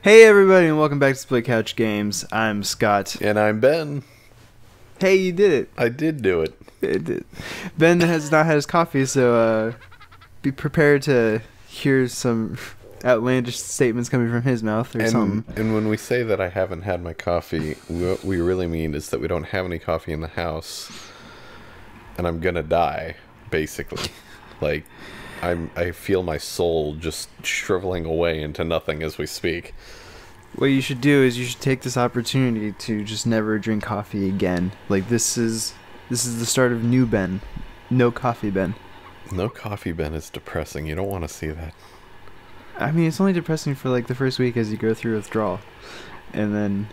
Hey everybody, and welcome back to Split Couch Games. I'm Scott. And I'm Ben. Hey, you did it. I did do it. It did. Ben has not had his coffee, so be prepared to hear some outlandish statements coming from his mouth or something. And when we say that I haven't had my coffee, what we really mean is that we don't have any coffee in the house, and I'm gonna die, basically. Like, I feel my soul just shriveling away into nothing as we speak. What you should do is you should take this opportunity to just never drink coffee again. Like, this is the start of new Ben. No coffee Ben. No coffee, Ben, is depressing. You don't want to see that. I mean, it's only depressing for like the first week as you go through withdrawal, and then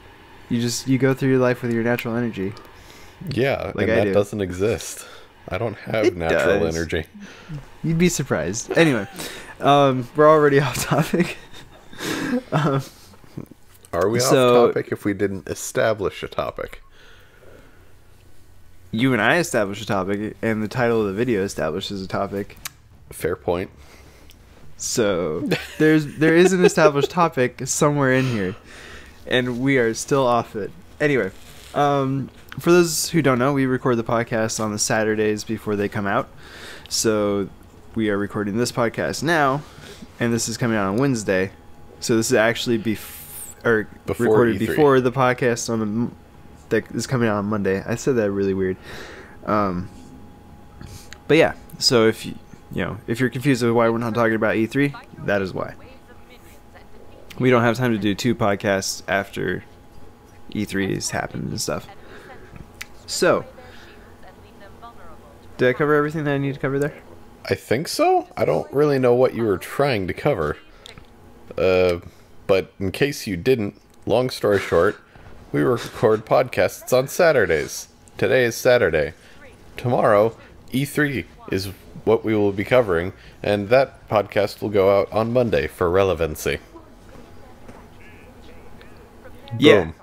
you go through your life with your natural energy. Yeah, like and that do. Doesn't exist. I don't have natural energy. You'd be surprised. Anyway, we're already off topic. Are we off topic if we didn't establish a topic? You and I established a topic, and the title of the video establishes a topic. Fair point. So there is an established topic somewhere in here, and we are still off it. Anyway, for those who don't know, we record the podcast on the Saturdays before they come out. So we are recording this podcast now, and this is coming out on Wednesday. So this is actually recorded E3. before the podcast that is coming out on Monday. I said that really weird. But yeah, so if you're confused with why we're not talking about E3, that is why. We don't have time to do 2 podcasts after E3 has happened and stuff. So, did I cover everything that I need to cover there? I think so. I don't really know what you were trying to cover. But in case you didn't, long story short, we record podcasts on Saturdays. Today is Saturday. Tomorrow, E3 is what we will be covering, and that podcast will go out on Monday for relevancy. Yeah. Boom.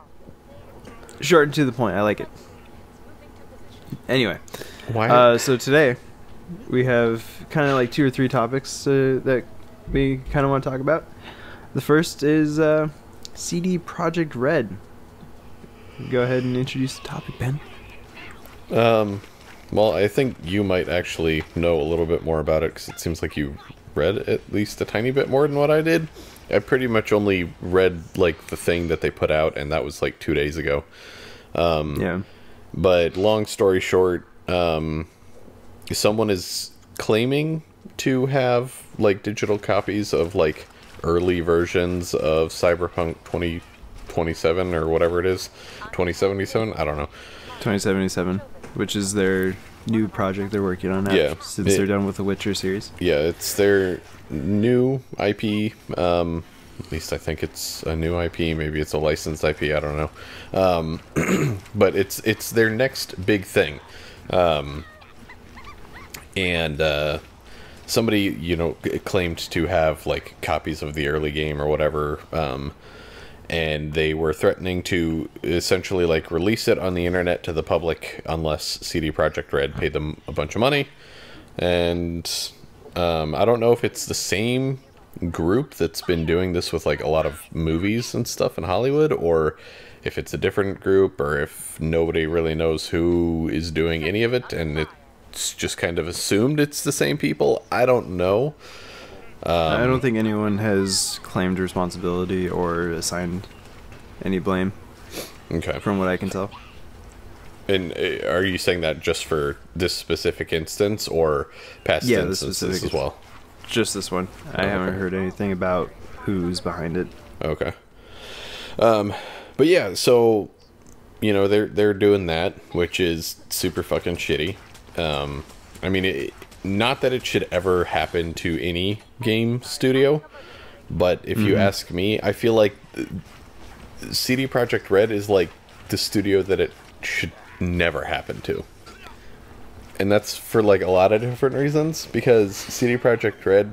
Short and to the point. I like it. Anyway, Why? so today we have kind of like 2 or 3 topics that we kind of want to talk about. The first is CD Projekt Red. Go ahead and introduce the topic, Ben. Well, I think you might actually know a little bit more about it, because it seems like you read at least a tiny bit more than what I did. I pretty much only read, like, the thing that they put out, and that was, like, 2 days ago. Yeah. But long story short, someone is claiming to have, like, digital copies of, like, early versions of Cyberpunk 2027 or whatever it is. 2077? I don't know. 2077, which is their new project they're working on now, since they're done with the Witcher series. Yeah, it's their new IP. At least I think it's a new IP. Maybe it's a licensed IP. I don't know. But it's their next big thing. And somebody, claimed to have, like, copies of the early game or whatever. And they were threatening to essentially, like, release it on the internet to the public unless CD Projekt Red paid them a bunch of money. And I don't know if it's the same group that's been doing this with, like, a lot of movies and stuff in Hollywood, or if it's a different group, or if nobody really knows who is doing any of it and it's just kind of assumed it's the same people. I don't know. I don't think anyone has claimed responsibility or assigned any blame. Okay. From what I can tell. And are you saying that just for this specific instance, or past instances as well? Just this one. I haven't heard anything about who's behind it. Okay. But yeah, so they're doing that, which is super fucking shitty. I mean, not that it should ever happen to any game studio, but if you ask me, I feel like CD Projekt Red is like the studio that it should never happen to. And that's for, like, a lot of different reasons, because CD Projekt Red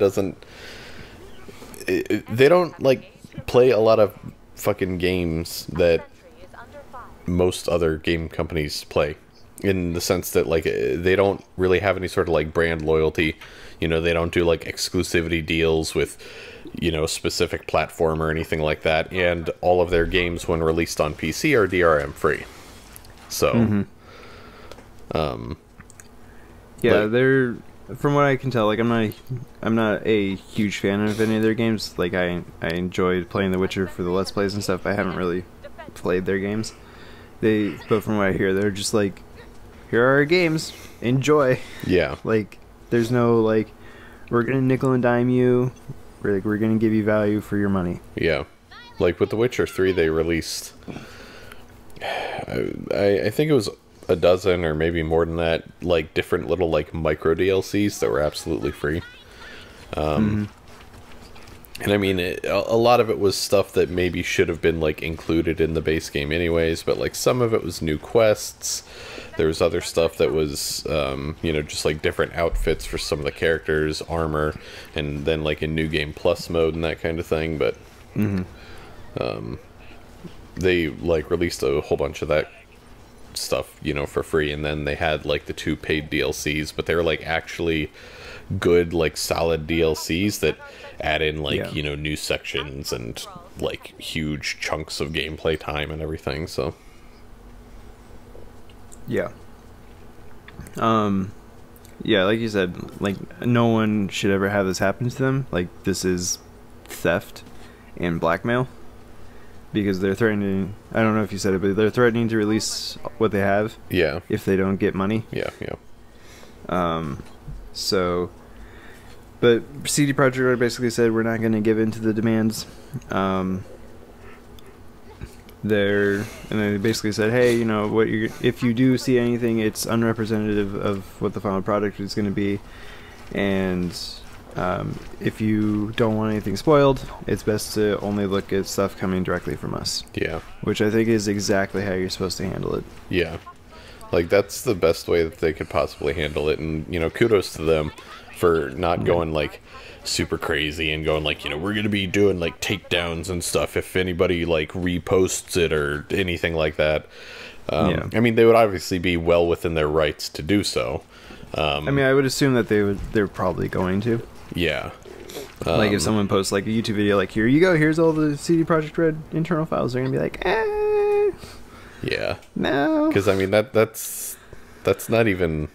they don't, like, play a lot of fucking games that most other game companies play. In the sense that, like, they don't really have any sort of, like, brand loyalty. You know, they don't do like exclusivity deals with, you know, a specific platform or anything like that. And all of their games, when released on PC, are DRM free. So, yeah, like, they're, from what I can tell, like I'm not a huge fan of any of their games. Like I enjoyed playing The Witcher for the Let's Plays and stuff, but I haven't really played their games. But from what I hear, they're just like, here are our games, enjoy. yeah, Like, there's no like, we're gonna nickel and dime you. We're gonna give you value for your money. yeah. Like with The Witcher 3, they released, I think it was a dozen or maybe more than that, like different little like micro DLCs that were absolutely free. And I mean, a lot of it was stuff that maybe should have been like included in the base game anyways, but like some of it was new quests. There was other stuff that was, you know, just like different outfits for some of the characters, armor, and then like a new game plus mode and that kind of thing. But they like released a whole bunch of that stuff, you know, for free, and then they had like the 2 paid DLCs, but they were like actually good, like solid DLCs that add in like, you know, new sections and like huge chunks of gameplay time and everything. So yeah, yeah, like you said, like no one should ever have this happen to them. Like, this is theft and blackmail, because they're threatening, I don't know if you said it, but they're threatening to release what they have yeah, if they don't get money. yeah. So, but CD Projekt Red basically said, we're not going to give in to the demands. And they basically said, hey, you know, if you do see anything, it's unrepresentative of what the final product is going to be, and if you don't want anything spoiled, it's best to only look at stuff coming directly from us. Yeah. Which I think is exactly how you're supposed to handle it. Yeah. Like, that's the best way that they could possibly handle it. And, you know, kudos to them for not going, like, super crazy and going, like, you know, we're going to be doing, like, takedowns and stuff if anybody, like, reposts it or anything like that. I mean, they would obviously be well within their rights to do so. I mean, I would assume that they're probably going to. Yeah. Like, if someone posts, like, a YouTube video, like, here you go, here's all the CD Projekt Red internal files, they're going to be like, yeah. No. Because, I mean, that's not even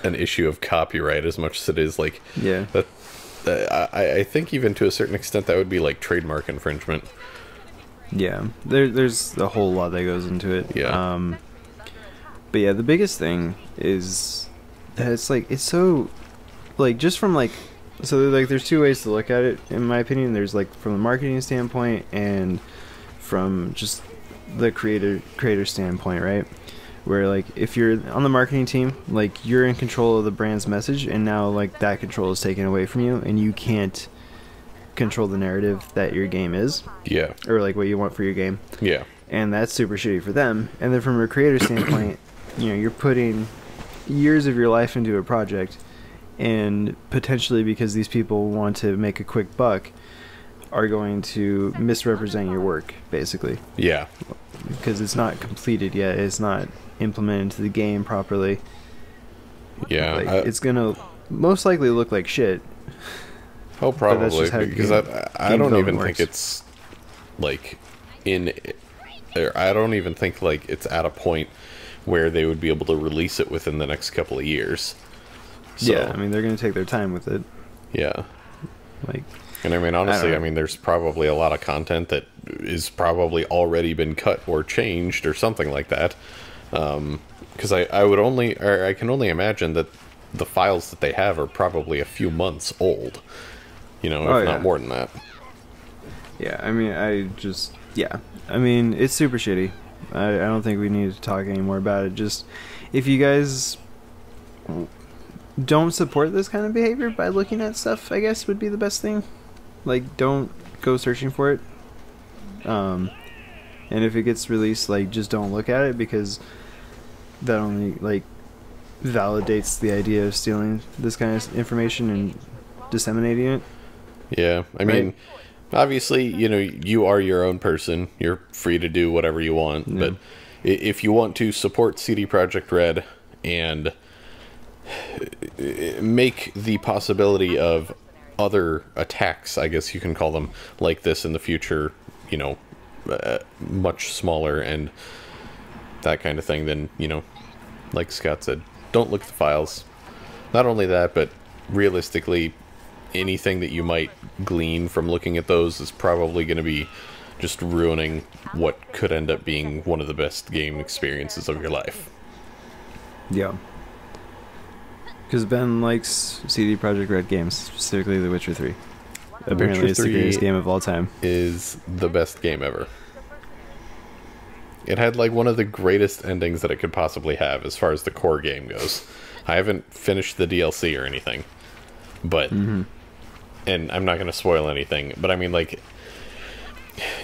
an issue of copyright as much as it is, like... Yeah. I think even to a certain extent that would be, like, trademark infringement. Yeah. There's a whole lot that goes into it. Yeah. But, yeah, the biggest thing is that it's, like, it's so... Like, just from, like... So, like, there's 2 ways to look at it, in my opinion. There's, like, from the marketing standpoint and from just the creator standpoint, right? Where, like, if you're on the marketing team, like, you're in control of the brand's message, and now, like, that control is taken away from you, and you can't control the narrative that your game is. Yeah. Or, like, what you want for your game. Yeah. And that's super shitty for them. And then from a creator standpoint, you know, you're putting years of your life into a project, and potentially because these people want to make a quick buck, are going to misrepresent your work, basically. Yeah. Because it's not completed yet. It's not implemented into the game properly. Yeah. Like, it's gonna most likely look like shit. Oh, probably. Because I don't even works. think it's, like, I don't even think, like, it's at a point where they would be able to release it within the next couple of years. So, yeah, I mean, they're going to take their time with it. Yeah. Like, and I mean, honestly, I mean, there's probably a lot of content that is probably already been cut or changed or something like that. Because I can only imagine that the files that they have are probably a few months old. You know, if not more than that. Yeah, I mean, I mean, it's super shitty. I don't think we need to talk anymore about it. Just, if you guys don't support this kind of behavior by looking at stuff, I guess would be the best thing. Like, don't go searching for it. And if it gets released, like, just don't look at it, because that only, like, validates the idea of stealing this kind of information and disseminating it. Yeah, I mean, obviously, you know, you are your own person. You're free to do whatever you want. Yeah. But if you want to support CD Projekt Red and, make the possibility of other attacks, I guess you can call them, like this in the future, you know, much smaller and that kind of thing, then, you know, like Scott said, don't look at the files. Not only that, but realistically, anything that you might glean from looking at those is probably going to be just ruining what could end up being one of the best game experiences of your life. Yeah. Because Ben likes CD Projekt Red games, specifically The Witcher 3. Apparently Witcher it's the greatest game of all time. Is the best game ever. It had like one of the greatest endings that it could possibly have as far as the core game goes. I haven't finished the DLC or anything, but and I'm not going to spoil anything, but I mean, like,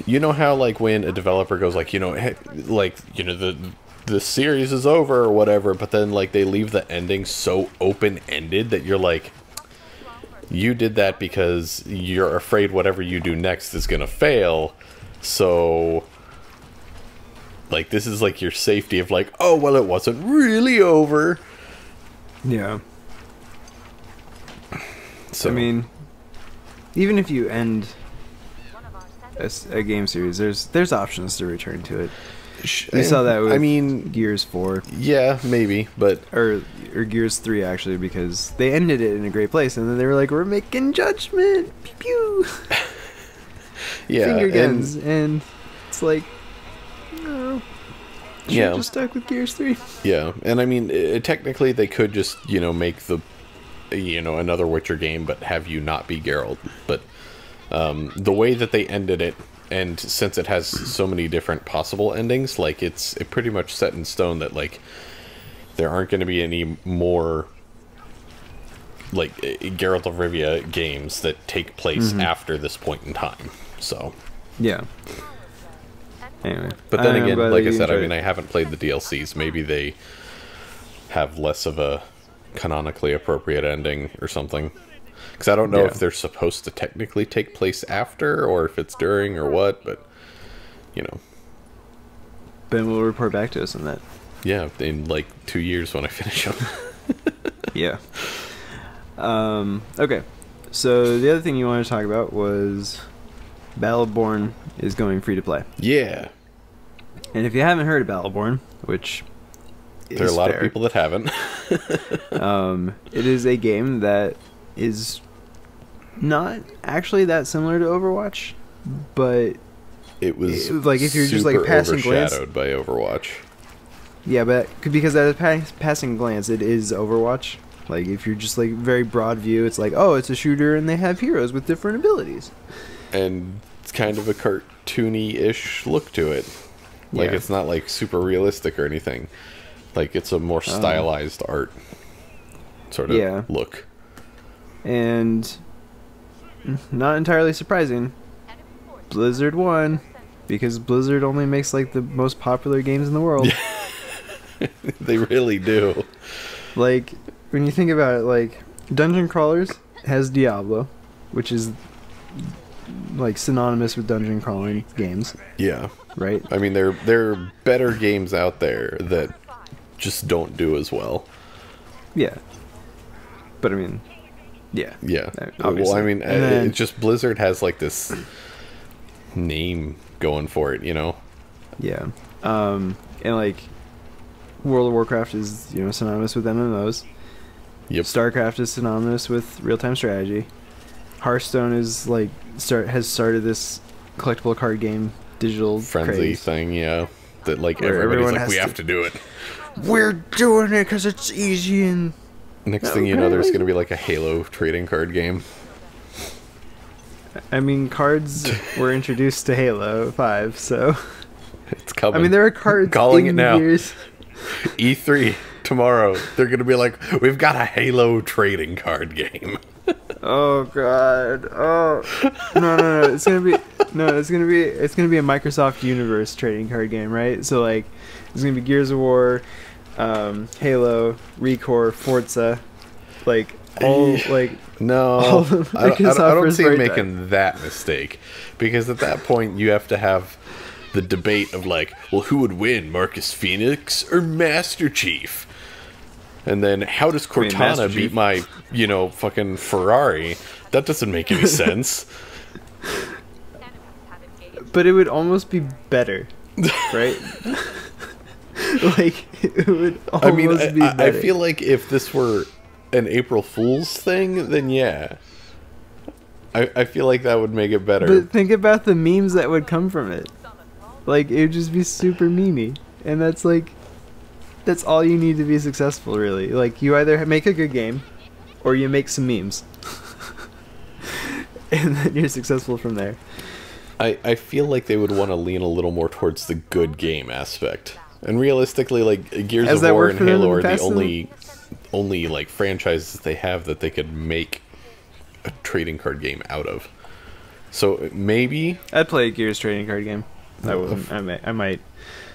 you know how like when a developer goes like, you know, hey, like, you know, the series is over or whatever, but then like they leave the ending so open-ended that you're like, you did that because you're afraid whatever you do next is going to fail, so like this is like your safety of like, oh well, it wasn't really over. Yeah. So I mean, even if you end a game series, there's options to return to it. We saw that with, I mean, Gears 4. Yeah, maybe, but or Gears 3 actually, because they ended it in a great place, and then they were like, we're making Judgment, pew pew. Yeah, finger guns, and it's like, no, yeah, just stuck with Gears 3. Yeah, and I mean, technically they could just, you know, make the, you know, another Witcher game, but have you not be Geralt. But the way that they ended it, and since it has so many different possible endings, like it's pretty much set in stone that like there aren't going to be any more like Geralt of Rivia games that take place after this point in time. So yeah. Anyway, but then again, like I said, I mean, I haven't played the DLCs. Maybe they have less of a canonically appropriate ending or something. Because I don't know if they're supposed to technically take place after, or if it's during, or what, but, you know. Ben will report back to us on that. Yeah, in like 2 years when I finish them. Yeah. Okay, so the other thing you wanted to talk about was Battleborn is going free to play. Yeah. And if you haven't heard of Battleborn, which there are a lot of people that haven't. It is a game that is not actually that similar to Overwatch, but it was like if you're just like passing glance, overshadowed by Overwatch. Yeah, but because at a passing glance, it is Overwatch. Like if you're just like very broad view, it's like, oh, it's a shooter and they have heroes with different abilities, and it's kind of a cartoony-ish look to it. Like it's not like super realistic or anything. Like it's a more stylized art sort of look. And not entirely surprising, Blizzard won, because Blizzard only makes like the most popular games in the world. They really do. Like when you think about it, like Dungeon Crawlers has Diablo, which is like synonymous with dungeon crawling games. Yeah. Right? I mean, there are better games out there that just don't do as well. Yeah. But I mean, yeah. Yeah. Obviously. Well, I mean, it's just Blizzard has like this name going for it, you know? Yeah. And like World of Warcraft is, you know, synonymous with MMOs. Yep. StarCraft is synonymous with real-time strategy. Hearthstone is like has started this collectible card game digital frenzy craze thing, yeah. That like where everybody's like, has we have to do it. We're doing it because it's easy and. Next thing you know, there's going to be like a Halo trading card game. I mean, cards were introduced to Halo 5, so it's coming. I mean, there are cards calling in it now. Years. E3 tomorrow. They're going to be like, we've got a Halo trading card game. Oh god. Oh no. It's gonna be a Microsoft Universe trading card game, right? So like, it's gonna be Gears of War, Halo, Recore, Forza, like all like. No, all I don't see him right making that mistake, because at that point you have to have the debate of like, well, who would win, Marcus Phoenix or Master Chief? And then how does Cortana beat my, fucking Ferrari? That doesn't make any sense. But it would almost be better, right? Like, it would almost be better. I feel like if this were an April Fool's thing, then yeah. I feel like that would make it better. But think about the memes that would come from it. Like, it would just be super memey. And that's all you need to be successful, really. Like, you either make a good game, or you make some memes. And then you're successful from there. I feel like they would want to lean a little more towards the good game aspect. And realistically, like, Gears of War and Halo are the only like franchises they have that they could make a trading card game out of. So maybe I'd play a Gears trading card game. I wouldn't. I might.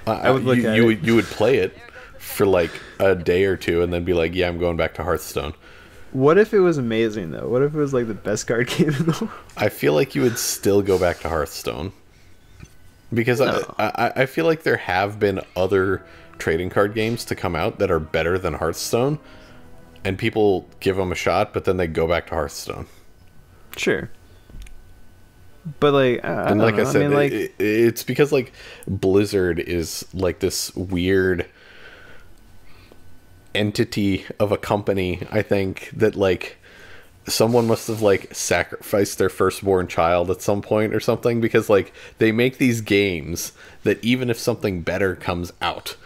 I would look at it. You would play it for like a day or two, and then be like, "Yeah, I'm going back to Hearthstone." What if it was amazing though? What if it was like the best card game in the world? I feel like you would still go back to Hearthstone because I feel like there have been other trading card games to come out that are better than Hearthstone, and people give them a shot, but then they go back to Hearthstone. Sure. But like, I said, it's because like Blizzard is like this weird entity of a company. I think that like someone must have like sacrificed their firstborn child at some point or something, because like they make these games that even if something better comes out,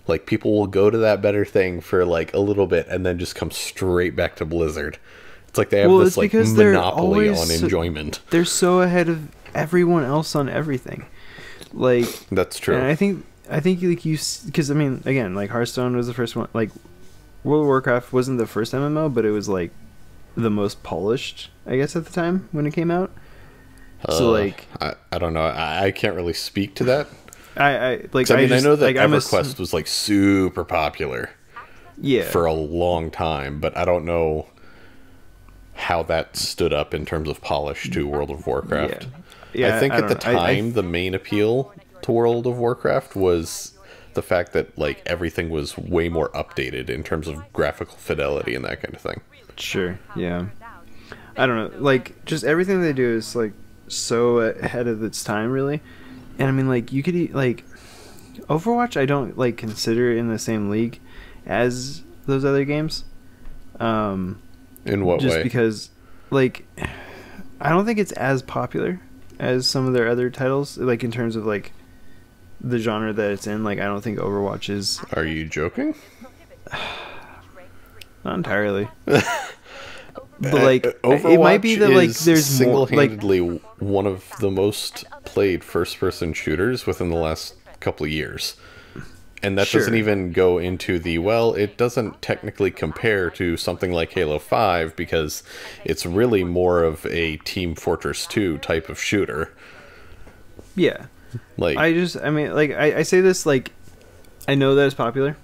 like people will go to that better thing for like a little bit and then just come straight back to Blizzard. It's like they have this like monopoly on enjoyment. They're so ahead of everyone else on everything. Like, that's true. And I think like because I mean, again, like Hearthstone was the first one. Like World of Warcraft wasn't the first MMO, but it was like the most polished, I guess, at the time when it came out. So like, I don't know. I can't really speak to that. I know that like, EverQuest was like super popular. Yeah. For a long time, but I don't know how that stood up in terms of polish to World of Warcraft. Yeah, I think at the time the main appeal to World of Warcraft was the fact that like everything was way more updated in terms of graphical fidelity and that kind of thing. Sure, yeah. I don't know, like just everything they do is like so ahead of its time, really. And I mean, like you could like Overwatch, I don't like consider in the same league as those other games. In what way? Just because, like, I don't think it's as popular as some of their other titles. Like, in terms of, like, the genre that it's in. Like, I don't think Overwatch is... Are you joking? Not entirely. But, like, Overwatch it might be that, like, there's single-handedly one of the most played first-person shooters within the last couple of years. And that doesn't even go into the, well, it doesn't technically compare to something like Halo 5 because it's really more of a Team Fortress 2 type of shooter. Yeah. Like, I say this, like, I know that it's popular,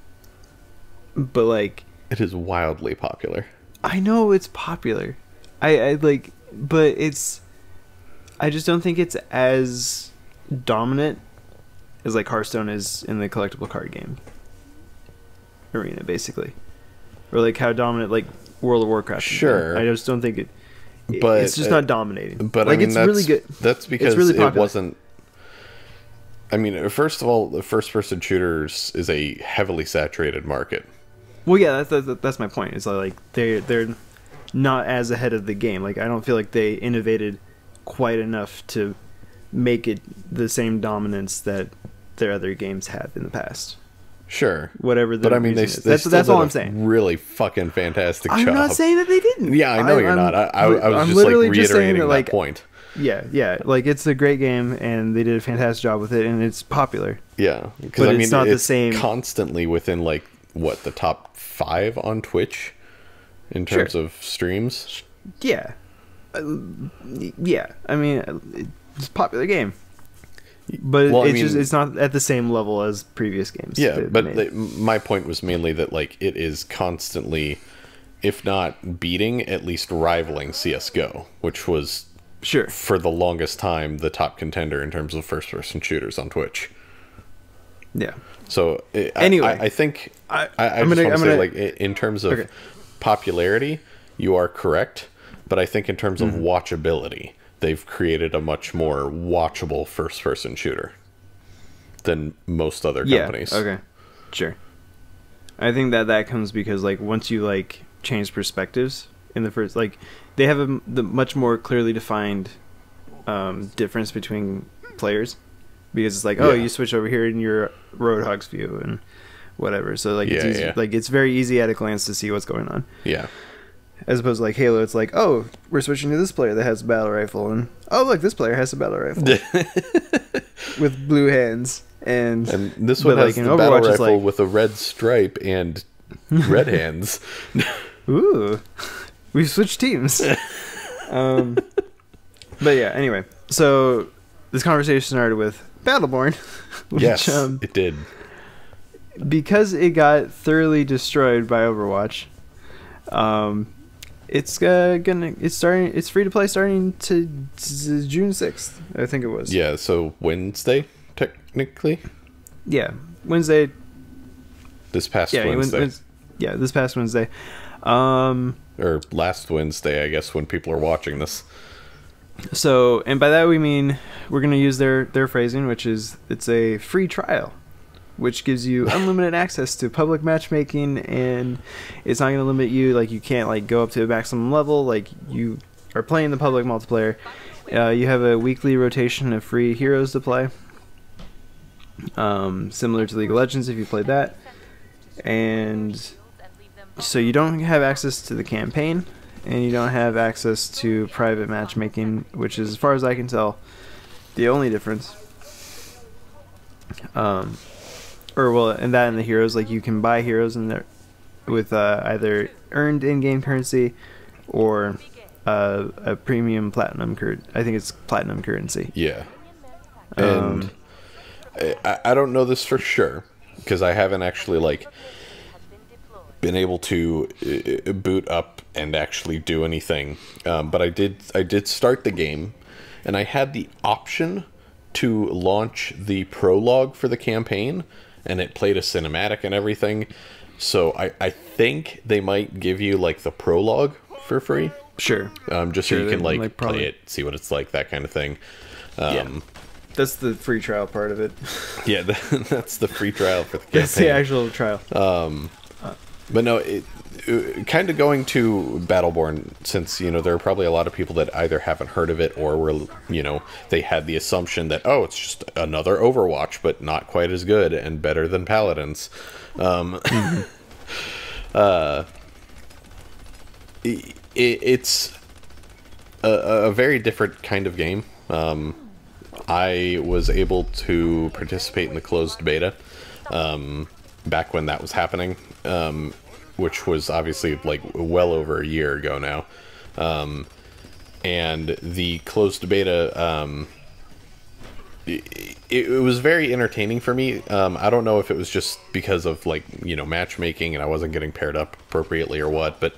but, like... It is wildly popular. I know it's popular. But it's... I just don't think it's as dominant as like Hearthstone is in the collectible card game arena, basically, or like how dominant like World of Warcraft. Sure, I just don't think but it's just not dominating. But like, I mean, it's really good. That's because really it wasn't. I mean, first of all, the first-person shooters is a heavily saturated market. Well, yeah, that's my point. It's like they're not as ahead of the game. Like, I don't feel like they innovated quite enough to make it the same dominance that their other games have in the past. Sure. Whatever the But I mean, that's all I'm saying. Really fucking fantastic job. I'm not saying that they didn't. Yeah, I know you're not. I was just like reiterating that point. Yeah. Like, it's a great game, and they did a fantastic job with it, and it's popular. Yeah. But it's not the same. Constantly within, like, what, the top 5 on Twitch in terms of streams? Yeah. Yeah. I mean, it's a popular game. But it's not at the same level as previous games. Yeah, but my point was mainly that like it is constantly, if not beating, at least rivaling CS:GO, which was for the longest time the top contender in terms of first-person shooters on Twitch. Yeah. So Anyway, I think I I'm just gonna- want to I'm say, gonna- like, in terms of Okay. popularity, you are correct. But I think in terms of Mm-hmm. watchability, they've created a much more watchable first-person shooter than most other companies. Yeah. Okay. Sure. I think that comes because like once you like change perspectives in the first, like they have the much more clearly defined difference between players, because it's like, oh, Yeah. you switch over here in your Roadhog's view and whatever. So like it's Yeah, easy, yeah. like it's very easy at a glance to see what's going on. Yeah. As opposed to like Halo, it's like, oh, we're switching to this player that has a battle rifle, and oh look, this player has a battle rifle with blue hands, and this one but, has like, in the battle Overwatch, it's rifle like- with a red stripe and red hands. ooh, we've switched teams. But yeah, anyway, so this conversation started with Battleborn, which, Yes, it did. because it got thoroughly destroyed by Overwatch. It's it's free to play starting to June 6th, I think it was. Yeah, so Wednesday, technically. Yeah, Wednesday. This past Yeah, Wednesday. this past Wednesday. Or last Wednesday, I guess, when people are watching this. So, and by that we mean we're going to use their phrasing, which is it's a free trial, which gives you unlimited access to public matchmaking, and it's not going to limit you. Like, you can't like go up to a maximum level. Like, you are playing the public multiplayer. You have a weekly rotation of free heroes to play, similar to League of Legends if you played that. And so you don't have access to the campaign, and you don't have access to private matchmaking, which is, as far as I can tell, the only difference. And the heroes, like you can buy heroes in there with either earned in-game currency or a premium platinum I think it's platinum currency. Yeah. And I don't know this for sure, because I haven't actually, like, been able to boot up and actually do anything. But I did start the game, and I had the option to launch the prologue for the campaign, and it played a cinematic and everything. So I think they might give you like the prologue for free. Sure. Just Sure, so you can like probably play it, see what it's like, that kind of thing. Yeah. That's the free trial part of it. Yeah, that's the free trial for the campaign. That's the actual trial. But no, kind of going to Battleborn, since, you know, there are probably a lot of people that either haven't heard of it or were, you know, they had the assumption that, oh, it's just another Overwatch, but not quite as good and better than Paladins. It's a very different kind of game. I was able to participate in the closed beta back when that was happening, which was obviously like well over a year ago now. And the closed beta, it was very entertaining for me. I don't know if it was just because of, like, you know, matchmaking and I wasn't getting paired up appropriately or what, but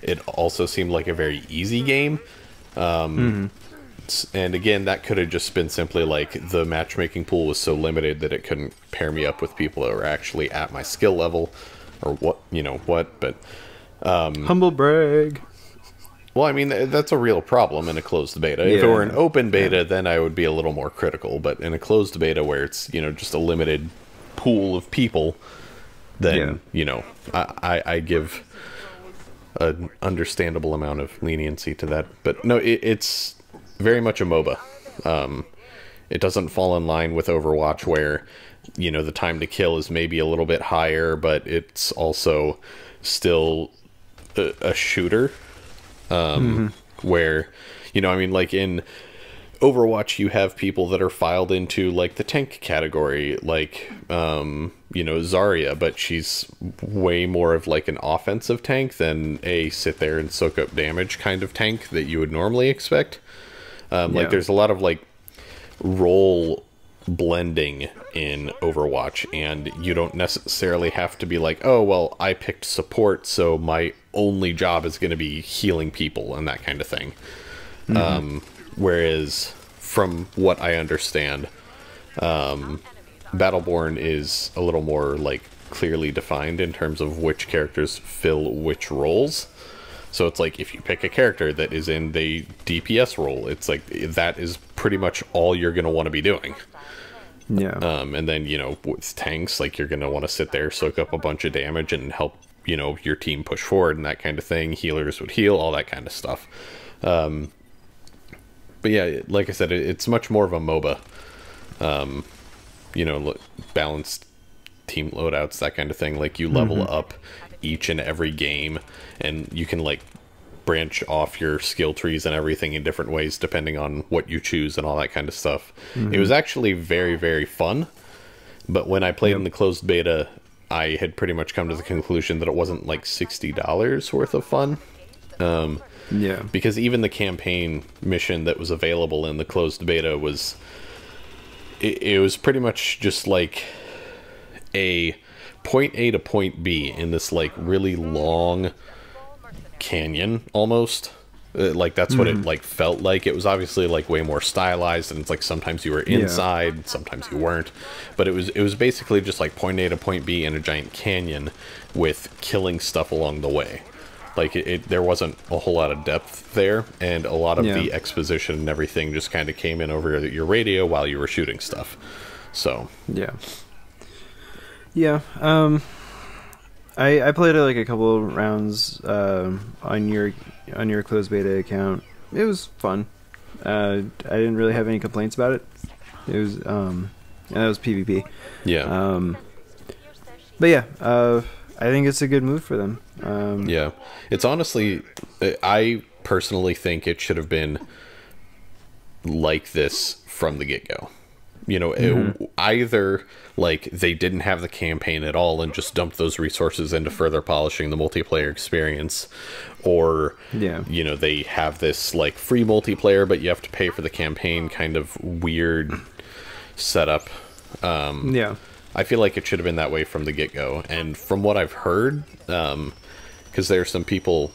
it also seemed like a very easy game. And again, that could have just been simply like the matchmaking pool was so limited that it couldn't pair me up with people that were actually at my skill level, or what, you know what. But Humble brag. well, I mean, that's a real problem in a closed beta. If it were an open beta, then I would be a little more critical. But in a closed beta where it's, you know, just a limited pool of people, then, you know, I give an understandable amount of leniency to that. But no, it's very much a MOBA. It doesn't fall in line with Overwatch, where, you know, the time to kill is maybe a little bit higher, but it's also still a shooter. Where, you know, I mean, like in Overwatch, you have people that are filed into like the tank category, like, you know, Zarya, but she's way more of like an offensive tank than a sit there and soak up damage kind of tank that you would normally expect. Like, there's a lot of like role blending in Overwatch, and you don't necessarily have to be like, oh, well, I picked support, so my only job is going to be healing people and that kind of thing. Whereas, from what I understand, Battleborn is a little more like clearly defined in terms of which characters fill which roles. So it's like if you pick a character that is in the DPS role, it's like that is pretty much all you're going to want to be doing. Yeah. And then, you know, with tanks, like you're going to want to sit there, soak up a bunch of damage and help, you know, your team push forward and that kind of thing. Healers would heal, all that kind of stuff. But yeah, like I said, it's much more of a MOBA. You know, balanced team loadouts, that kind of thing. Like you level up each and every game, and you can like branch off your skill trees and everything in different ways depending on what you choose and all that kind of stuff. It was actually very, very fun, but when I played in the closed beta, I had pretty much come to the conclusion that it wasn't like $60 worth of fun. Yeah, because even the campaign mission that was available in the closed beta was it was pretty much just like a point A to point B in this like really long canyon almost. Like that's what it like felt like. It was obviously like way more stylized, and it's like sometimes you were inside, sometimes you weren't, but it was basically just like point A to point B in a giant canyon with killing stuff along the way. Like there wasn't a whole lot of depth there, and a lot of the exposition and everything just kind of came in over your radio while you were shooting stuff. So yeah. I played like a couple of rounds on your closed beta account. It was fun. I didn't really have any complaints about it. It was and that was PvP. Yeah. But yeah, I think it's a good move for them. Yeah, it's honestly, I personally think it should have been like this from the get-go. You know, either like they didn't have the campaign at all and just dumped those resources into further polishing the multiplayer experience, or you know, they have this like free multiplayer but you have to pay for the campaign kind of weird setup. I feel like it should have been that way from the get-go. And from what I've heard, because there are some people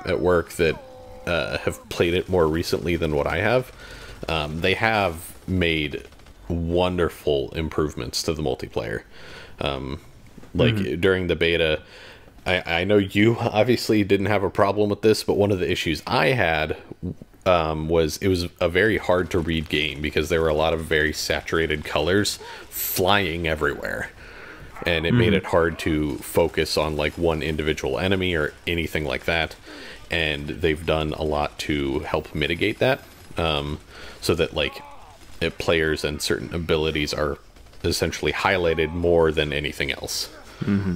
at work that have played it more recently than what I have, they have made wonderful improvements to the multiplayer. Like during the beta, I know you obviously didn't have a problem with this, but one of the issues I had was it was a very hard to read game because there were a lot of very saturated colors flying everywhere, and it made it hard to focus on like one individual enemy or anything like that. And they've done a lot to help mitigate that, so that like players and certain abilities are essentially highlighted more than anything else.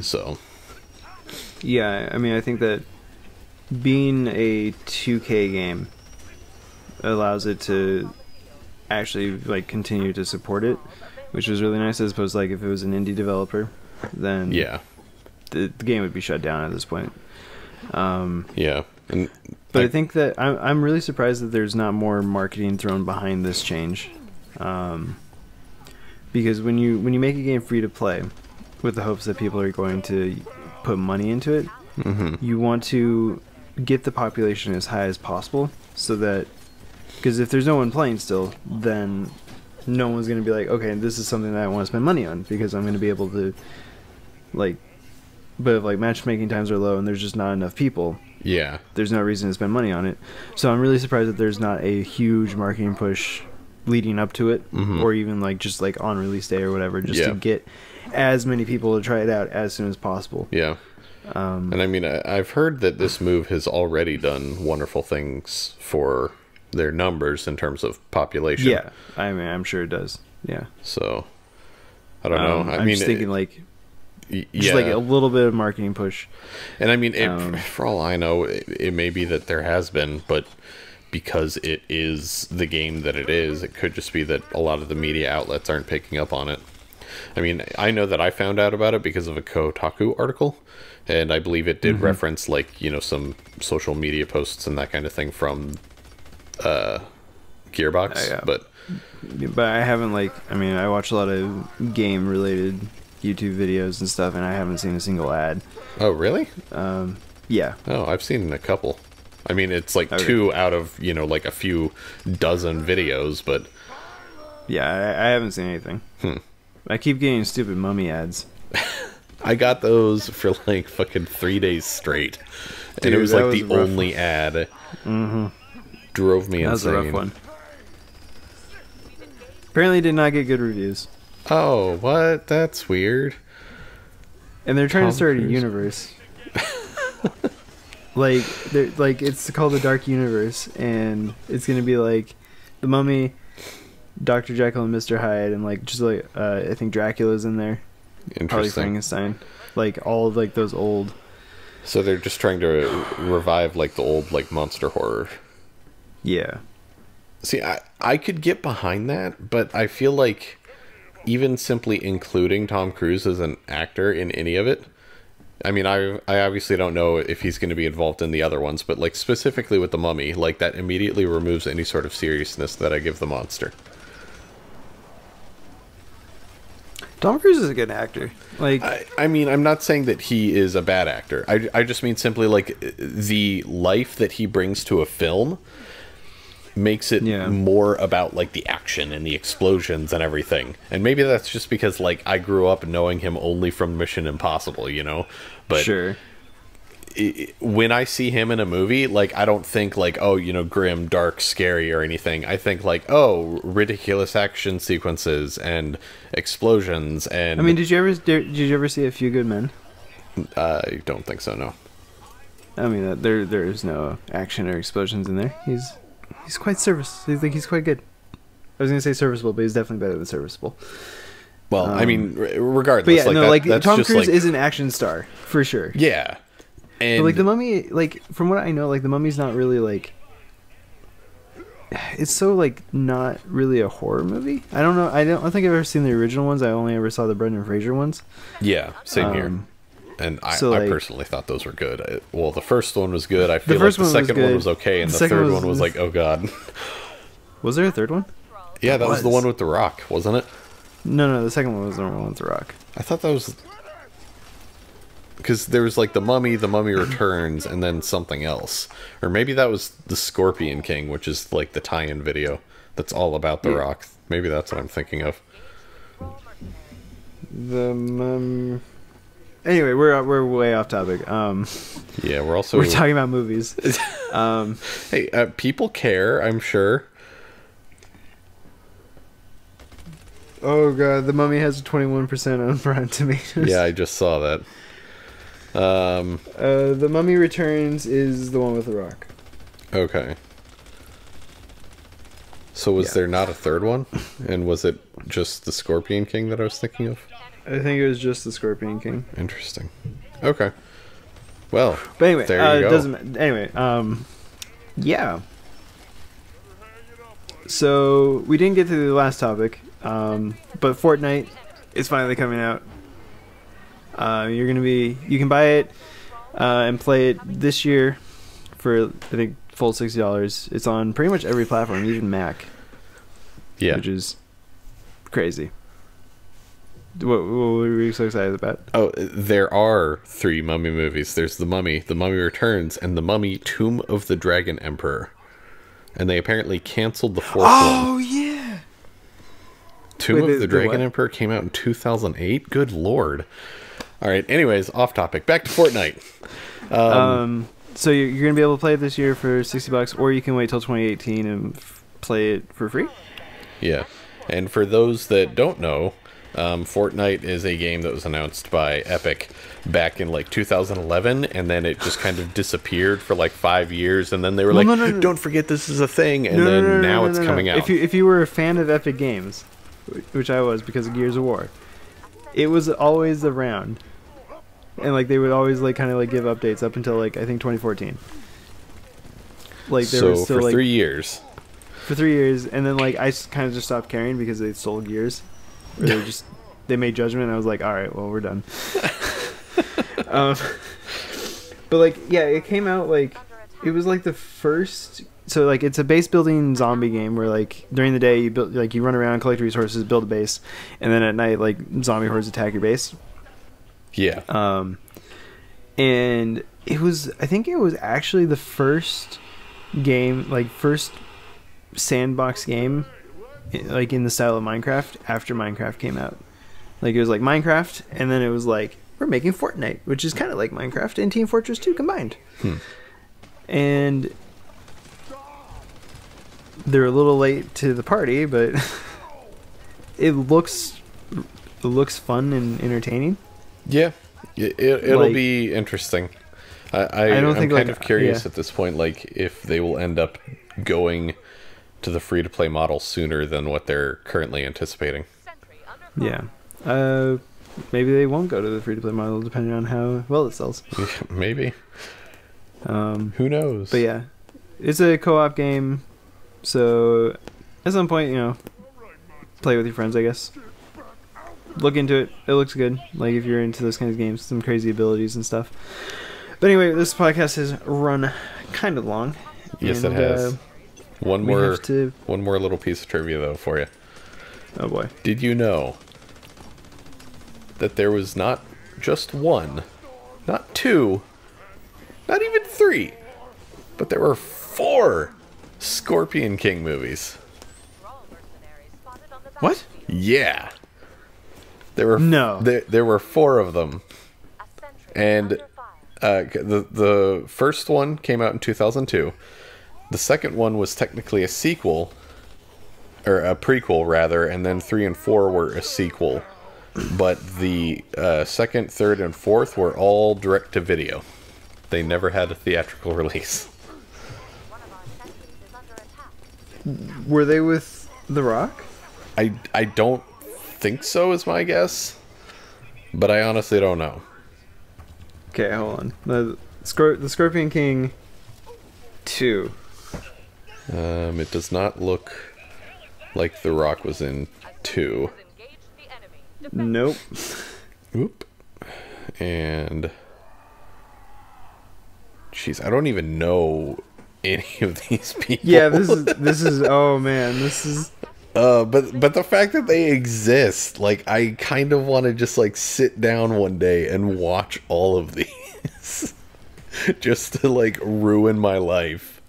So yeah, I mean, I think that being a 2K game allows it to actually like continue to support it, which was really nice, as opposed to like if it was an indie developer, then the game would be shut down at this point. But I think that I'm really surprised that there's not more marketing thrown behind this change, because when you make a game free to play with the hopes that people are going to put money into it, you want to get the population as high as possible, so that, because if there's no one playing still, then no one's going to be like, okay, this is something that I want to spend money on, because I'm going to be able to, like, but if like matchmaking times are low and there's just not enough people, there's no reason to spend money on it. So I'm really surprised that there's not a huge marketing push leading up to it, or even like just like on release day or whatever, just to get as many people to try it out as soon as possible. And I mean, I've heard that this move has already done wonderful things for their numbers in terms of population. I mean, I'm sure it does. So I don't know. I'm just thinking like just like a little bit of marketing push. And I mean, for all I know, it may be that there has been, but because it is the game that it is, it could just be that a lot of the media outlets aren't picking up on it. I mean, I know that I found out about it because of a Kotaku article, and I believe it did reference like, you know, some social media posts and that kind of thing from Gearbox. But I haven't, like, I mean, I watch a lot of game related YouTube videos and stuff, and I haven't seen a single ad. Oh, really? Yeah. Oh, I've seen a couple. I mean, it's like 2 out of, you know, like a few dozen videos, but yeah, I haven't seen anything. I keep getting stupid mummy ads. I got those for like fucking 3 days straight. Dude, and it was like the a rough only one. ad. Mm-hmm. Drove me That was insane. a rough one. Apparently did not get good reviews. Oh, what? That's weird. And they're trying Tom to start a Cruise. universe. like it's called the Dark Universe, and it's gonna be like the Mummy, Dr. Jekyll and Mr. Hyde, and like just like I think Dracula's in there. Probably Interesting. Frankenstein. Like all of like those old. So they're just trying to revive like the old like monster horror. Yeah. See, I could get behind that, but I feel like even simply including Tom Cruise as an actor in any of it, I mean, I obviously don't know if he's going to be involved in the other ones, but like specifically with the Mummy, like that immediately removes any sort of seriousness that I give the monster. Tom Cruise is a good actor. Like I mean, I'm not saying that he is a bad actor. I just mean simply like the life that he brings to a film makes it more about like the action and the explosions and everything. And maybe that's just because like I grew up knowing him only from Mission Impossible, you know? But sure. When I see him in a movie, like I don't think like, oh, you know, grim, dark, scary or anything. I think like, oh, ridiculous action sequences and explosions and I mean, did you ever see A Few Good Men? I don't think so, no. I mean, there is no action or explosions in there. He's quite he's quite good. I was gonna say serviceable, but he's definitely better than serviceable. Well, I mean, regardless. But yeah, like no, that, like that's Tom just, Cruise like, is an action star for sure. Yeah, and But like the Mummy, like from what I know, like the Mummy's not really like. It's so like not really a horror movie. I don't know. I don't think I've ever seen the original ones. I only ever saw the Brendan Fraser ones. yeah, same here. And I like, personally thought those were good. Well, the first one was good. I feel like first the one was second one good. was okay, and The the second third was- one was like, oh god. Was there a third one? Yeah, that was the was. one with The Rock, wasn't it? No, the second one was the one with The Rock. I thought that was because there was like the Mummy Returns, and then something else, or maybe that was the Scorpion King, which is like the tie-in video that's all about The Rock. Maybe that's what I'm thinking of. Anyway, we're way off topic. Yeah, we're talking about movies. Hey, people care, I'm sure. Oh god, The Mummy has 21% on Rotten Tomatoes. Yeah, I just saw that. The Mummy Returns is the one with The Rock. Okay. So was there not a third one? And was it just the Scorpion King that I was thinking of? I think it was just the Scorpion King. Interesting. Okay. Well, But anyway, there you go. Yeah. So we didn't get to the last topic, but Fortnite is finally coming out. You can buy it and play it this year for I think full $60. It's on pretty much every platform, even Mac. Yeah. Which is crazy. What were you so excited about? Oh, there are 3 Mummy movies. There's The Mummy Returns, and The Mummy Tomb of the Dragon Emperor. And they apparently canceled the 4th one. Oh, yeah! Tomb Wait, of the Dragon Emperor came out in 2008? Good lord. Alright, anyways, off topic. Back to Fortnite. So you're going to be able to play it this year for $60, or you can wait till 2018 and play it for free? Yeah. And for those that don't know, Fortnite is a game that was announced by Epic back in like 2011, and then it just kind of disappeared for like 5 years, and then they were no. Don't forget this is a thing, and now it's coming out. If you were a fan of Epic Games, which I was because of Gears of War, it was always around, and like they would always like kind of like give updates up until like I think 2014. Like there was still for like 3 years. For 3 years, and then like I kind of just stopped caring because they stole Gears. Or they made Judgment, and I was like, all right, well, we're done. But like, yeah, it came out like it was like the first. So like, it's a base building zombie game where like during the day you build like you run around, collect resources, build a base, and then at night like zombie hordes attack your base. Yeah. And I think it was actually the first game, like first sandbox game, like in the style of Minecraft after Minecraft came out. Like, it was like Minecraft, and then it was like, we're making Fortnite, which is kind of like Minecraft and Team Fortress 2 combined. And they're a little late to the party, but it looks fun and entertaining. Yeah, it'll Like, be interesting. I don't think, I'm kind like, of curious yeah. at this point, like, if they will end up going to the free-to-play model sooner than what they're currently anticipating. Yeah. Maybe they won't go to the free-to-play model, depending on how well it sells. Maybe. Who knows? But yeah, it's a co-op game, so at some point, you know, play with your friends, I guess. Look into it. It looks good. Like, if you're into those kinds of games, some crazy abilities and stuff. But anyway, this podcast has run kind of long. Yes, and, it has. One more little piece of trivia, though, for you. Oh boy. Did you know that there was not just one, not two, not even three, but there were 4 Scorpion King movies? What? Yeah. There were there were 4 of them. And the first one came out in 2002. The second one was technically a sequel, or a prequel rather, and then 3 and 4 were a sequel. But the second, third, and fourth were all direct to video. They never had a theatrical release. Were they with The Rock? I don't think so, is my guess, but I honestly don't know. Okay, hold on. The Scorpion King 2. It does not look like The Rock was in 2. Nope. Oop. And jeez, I don't even know any of these people. Yeah, this is oh man, this is but the fact that they exist, like, I kind of want to just like sit down one day and watch all of these just to like ruin my life.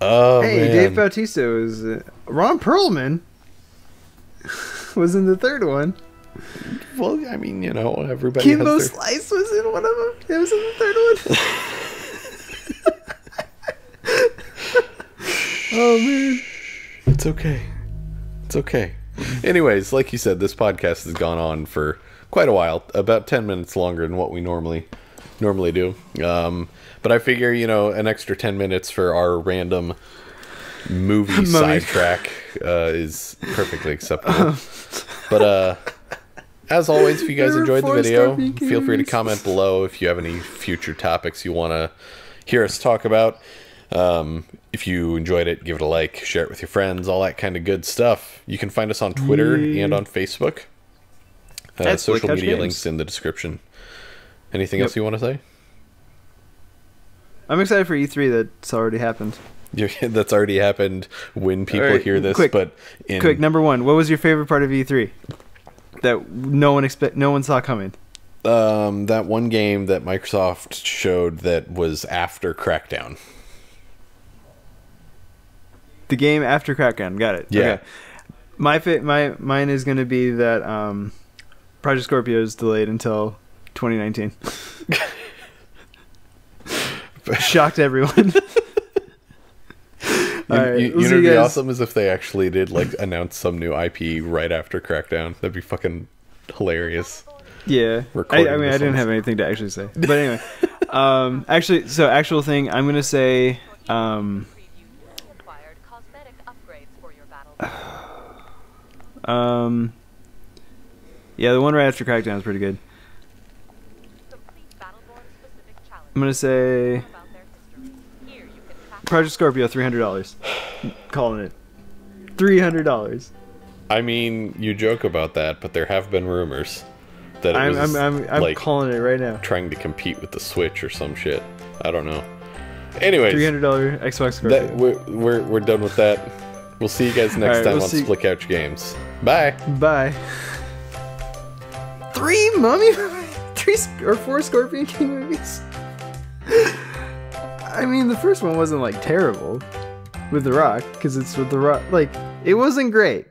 Oh, hey, man. Dave Bautista was Ron Perlman was in the third one. Well, I mean, you know, everybody Kimbo has their... Slice was in one of them. It was in the third one. Oh man. It's okay. It's okay. Anyways, like you said, this podcast has gone on for quite a while, about 10 minutes longer than what we normally do. But I figure, you know, an extra 10 minutes for our random movie sidetrack is perfectly acceptable. But as always, if you guys enjoyed the video, feel free to comment below if you have any future topics you want to hear us talk about. If you enjoyed it, give it a like, share it with your friends, all that kind of good stuff. You can find us on Twitter and on Facebook. Social media links in the description. Anything else you want to say? I'm excited for E3 that's already happened. That's already happened when people hear this. Quick, number 1. What was your favorite part of E3 that no one saw coming? That one game that Microsoft showed that was after Crackdown. The game after Crackdown. Got it. Yeah. Okay. Mine is going to be that Project Scorpio is delayed until 2019. Shocked everyone. You know, it'd be awesome as if they actually did like announce some new IP right after Crackdown. That'd be fucking hilarious. Yeah. I mean, I didn't have anything to actually say, but anyway. Actual thing. I'm gonna say. Yeah, the one right after Crackdown is pretty good. I'm gonna say Project Scorpio, $300. Calling it $300. I mean, you joke about that, but there have been rumors that it was I'm like calling it right now. trying to compete with the Switch or some shit. I don't know. Anyways, $300 Xbox Scorpio. We're done with that. We'll see you guys next time on Split Couch Games. Bye. Bye. 3 or 4 Scorpion King movies. I mean, the first one wasn't like terrible with The Rock, because it's with The Rock. Like, it wasn't great.